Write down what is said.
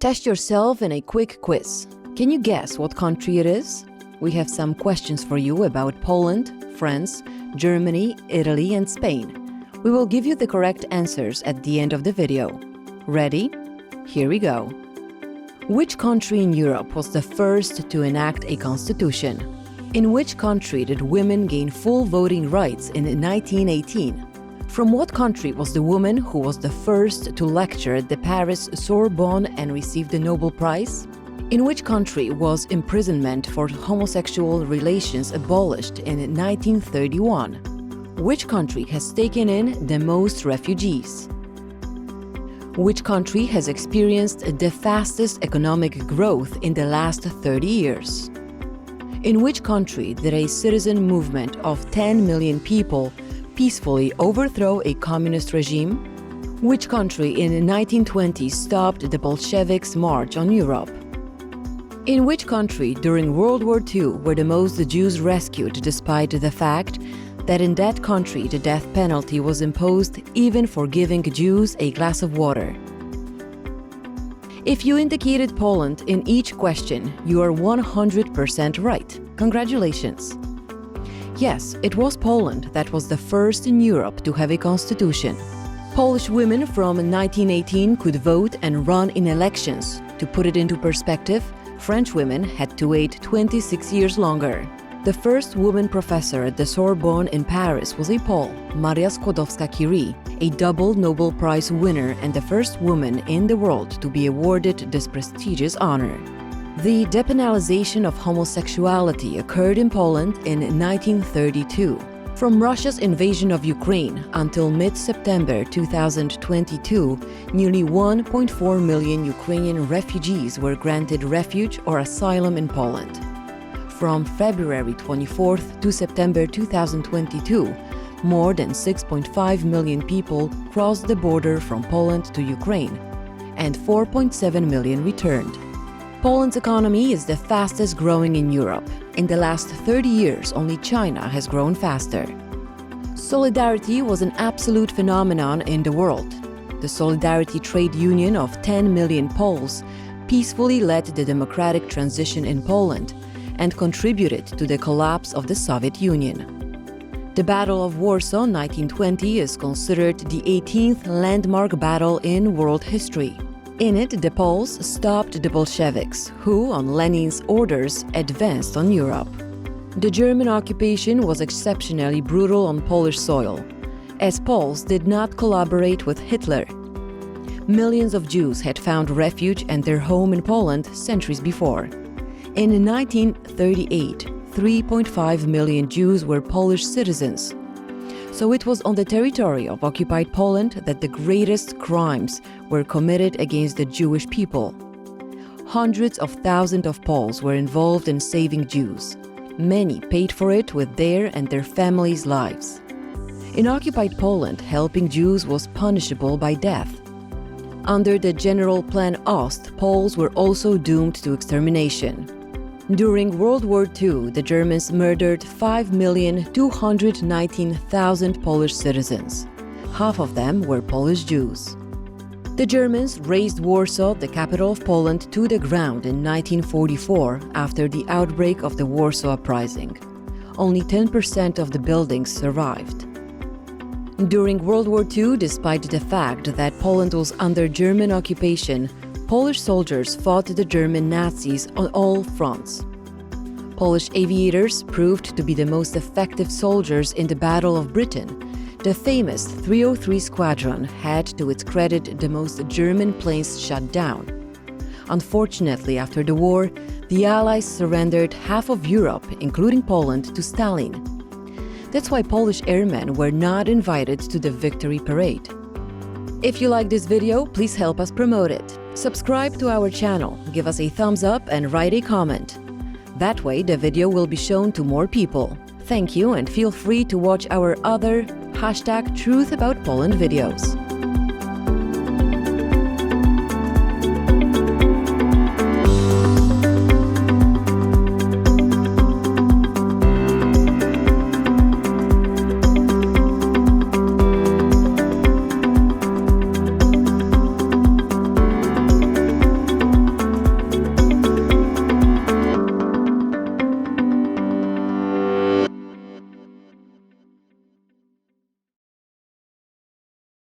Test yourself in a quick quiz. Can you guess what country it is? We have some questions for you about Poland, France, Germany, Italy, and Spain. We will give you the correct answers at the end of the video. Ready? Here we go. Which country in Europe was the first to enact a constitution? In which country did women gain full voting rights in 1918? From what country was the woman who was the first to lecture at the Paris Sorbonne and receive the Nobel Prize? In which country was imprisonment for homosexual relations abolished in 1931? Which country has taken in the most refugees? Which country has experienced the fastest economic growth in the last 30 years? In which country did a citizen movement of 10 million people peacefully overthrow a communist regime? Which country in 1920 stopped the Bolsheviks' march on Europe? In which country during World War II were the most Jews rescued despite the fact that in that country the death penalty was imposed even for giving Jews a glass of water? If you indicated Poland in each question, you are 100% right. Congratulations! Yes, it was Poland that was the first in Europe to have a constitution. Polish women from 1918 could vote and run in elections. To put it into perspective, French women had to wait 26 years longer. The first woman professor at the Sorbonne in Paris was a Pole, Maria Skłodowska-Curie, a double Nobel Prize winner and the first woman in the world to be awarded this prestigious honor. The depenalization of homosexuality occurred in Poland in 1932. From Russia's invasion of Ukraine until mid-September 2022, nearly 1.4 million Ukrainian refugees were granted refuge or asylum in Poland. From February 24th to September 2022, more than 6.5 million people crossed the border from Poland to Ukraine, and 4.7 million returned. Poland's economy is the fastest growing in Europe. In the last 30 years, only China has grown faster. Solidarity was an absolute phenomenon in the world. The Solidarity trade union of 10 million Poles peacefully led the democratic transition in Poland and contributed to the collapse of the Soviet Union. The Battle of Warsaw 1920 is considered the 18th landmark battle in world history. In it, the Poles stopped the Bolsheviks, who, on Lenin's orders, advanced on Europe. The German occupation was exceptionally brutal on Polish soil, as Poles did not collaborate with Hitler. Millions of Jews had found refuge and their home in Poland centuries before. In 1938, 3.5 million Jews were Polish citizens. So it was on the territory of occupied Poland that the greatest crimes were committed against the Jewish people. Hundreds of thousands of Poles were involved in saving Jews. Many paid for it with their and their families' lives. In occupied Poland, helping Jews was punishable by death. Under the General Plan Ost, Poles were also doomed to extermination. During World War II, the Germans murdered 5,219,000 Polish citizens. Half of them were Polish Jews. The Germans razed Warsaw, the capital of Poland, to the ground in 1944 after the outbreak of the Warsaw Uprising. Only 10% of the buildings survived. During World War II, despite the fact that Poland was under German occupation, Polish soldiers fought the German Nazis on all fronts. Polish aviators proved to be the most effective soldiers in the Battle of Britain. The famous 303 Squadron had to its credit the most German planes shot down. Unfortunately, after the war, the Allies surrendered half of Europe, including Poland, to Stalin. That's why Polish airmen were not invited to the victory parade. If you like this video, please help us promote it. Subscribe to our channel, give us a thumbs up and write a comment. That way the video will be shown to more people. Thank you and feel free to watch our other #TruthAboutPoland videos.